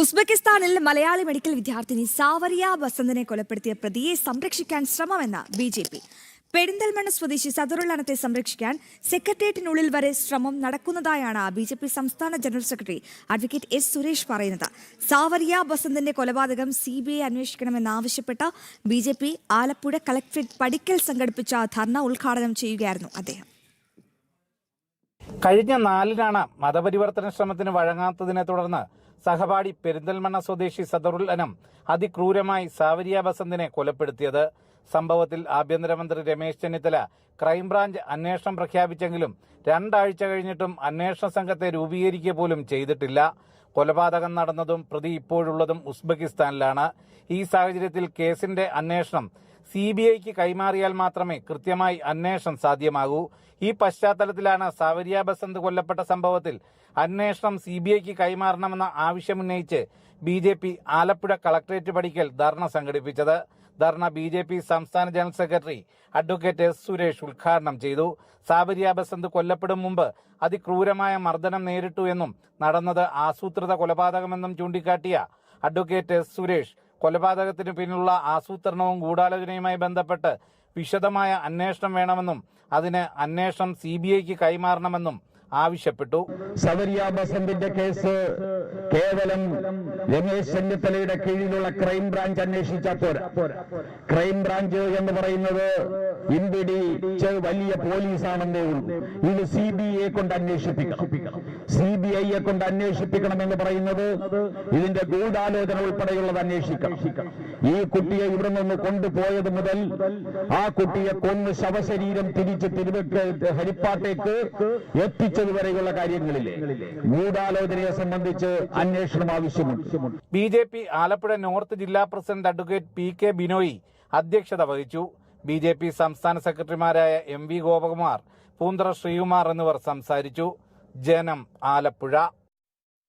ഉസ്ബെക്കിസ്ഥാനിൽ Malayali medical വിദ്യാർത്ഥിനി സാവരിയ ബസന്തിനെ കൊലപ്പെടുത്തിയ പ്രതിയെ സംരക്ഷിക്കാൻ ശ്രമമെന്ന് ബിജെപി. പെരിന്തൽമണ്ണ സ്വദേശി സദറുൽ അനത്തെ സംരക്ഷിക്കാൻ സെക്രട്ടേറിയറ്റിനുള്ളിൽ വരെ ശ്രമം നടക്കുന്നതായാണ് ബിജെപി സംസ്ഥാന general secretary advocate S Suresh പറയുന്നത്. സാവരിയ ബസന്തിന്റെ കൊലപാതകം CBI അന്വേഷിക്കണമെന്നാവശ്യപ്പെട്ട ബിജെപി ആലപ്പുഴ കളക്ടറേറ്റ് പടിക്കൽ സംഘടിപ്പിച്ച ധർണ ഉദ്ഘാടനം ചെയ്യുകയായിരുന്നു അദ്ദേഹം. കഴിഞ്ഞ 4-നാണ് മതപരിവർത്തന ശ്രമത്തിന് വഴങ്ങാത്തതിനെ തുടർന്ന് സഹപാഠി പെരിന്തൽമണ്ണ സ്വദേശി സദറുൽ അനം അതിക്രൂരമായി സാവരിയ ബസന്തിനെ കൊലപ്പെടുത്തിയത്. സംഭവത്തിൽ ആഭ്യന്തരമന്ത്രി രമേശ് ചെന്നിത്തല ക്രൈംബ്രാഞ്ച് അന്വേഷണം പ്രഖ്യാപിച്ചെങ്കിലും 2 ആഴ്ച കഴിഞ്ഞിട്ടും അന്വേഷണ സംഘത്തെ രൂപീകരിക്കുക പോലും ചെയ്തിട്ടില്ല. കൊലപാതകം നടന്നതും പ്രതി ഇപ്പോഴുള്ളതും ഉസ്ബെക്കിസ്ഥാനിലാണ്. ഈ സാഹചര്യത്തിൽ കേസിന്റെ അന്വേഷണം CBIക്ക് കൈമാറിയാൽ മാത്രമേ കൃത്യമായി അന്വേഷണം സാധ്യമാകൂ. ഈ പശ്ചാത്തലത്തിലാണ് സാവരിയ ബസന്ത് കൊല്ലപ്പെട്ട സംഭവത്തിൽ അന്വേഷണം CBIക്ക് കൈമാറണമെന്ന ആവശ്യമുന്നയിച്ച് BJP ആലപ്പുഴ കളക്ടറേറ്റ് പടിക്കൽ ധർണ സംഘടിപ്പിച്ചത്. ധർണ BJP സംസ്ഥാന general secretary advocate S Suresh ഉദ്ഘാടനം ചെയ്തു. സാവരിയ ബസന്ത് കൊല്ലപ്പെടും മുമ്പ് അതിക്രൂരമായ മർദ്ദനം നേരിട്ടു എന്നും നടന്നത് ആസൂത്രിത കൊലപാതകമെന്നും ചൂണ്ടിക്കാട്ടിയ അഡ്വക്കേറ്റ് എസ് സുരേഷ് കൊലപാതകത്തിന് പിന്നിലുള്ള ആസൂത്രണവും ഗൂഢാലോചനയുമായി ബന്ധപ്പെട്ട് വിശദമായ അന്വേഷണം വേണമെന്നും അതിന് അന്വേഷണം CBIക്ക് കൈമാറണമെന്നും ആവശ്യപ്പെട്ടു. സാവരിയ ബസന്തിന്റെ കേസ് കേവലം രമേശ് ചെന്നിത്തലയുടെ കീഴിലുള്ള ക്രൈംബ്രാഞ്ച് അന്വേഷിച്ചാൽ പോരാ. ക്രൈംബ്രാഞ്ച് എന്ന് പറയുന്നത് പിടിച്ച് വലിയ പോലീസാണെന്നേ ഉള്ളൂ. ഇത് CBIയെ കൊണ്ട് അന്വേഷിപ്പിക്കണം. CBIയെ കൊണ്ട് അന്വേഷിപ്പിക്കണം എന്ന് പറയുന്നത് ഇതിന്റെ ഗൂഢാലോചന ഉൾപ്പെടെയുള്ളത് അന്വേഷിക്കണം. ഈ കുട്ടിയെ ഇവിടെ നിന്ന് കൊണ്ടുപോയത് മുതൽ ആ കുട്ടിയെ കൊന്ന് ശവശരീരം തിരിച്ച് ഹരിപ്പാട്ടേക്ക് എത്തിച്ചതുവരെയുള്ള കാര്യങ്ങളിലെ ഗൂഢാലോചനയെ സംബന്ധിച്ച് അന്വേഷണം ആവശ്യമുണ്ട്. BJP ആലപ്പുഴ നോർത്ത് ജില്ലാ പ്രസിഡന്റ് അഡ്വക്കേറ്റ് PK ബിനോയ് അധ്യക്ഷത വഹിച്ചു. BJP സംസ്ഥാന സെക്രട്ടറിമാരായ MV ഗോപകുമാർ, പൂന്തറ ശ്രീകുമാർ എന്നിവർ സംസാരിച്ചു. ജനം, ആലപ്പുഴ.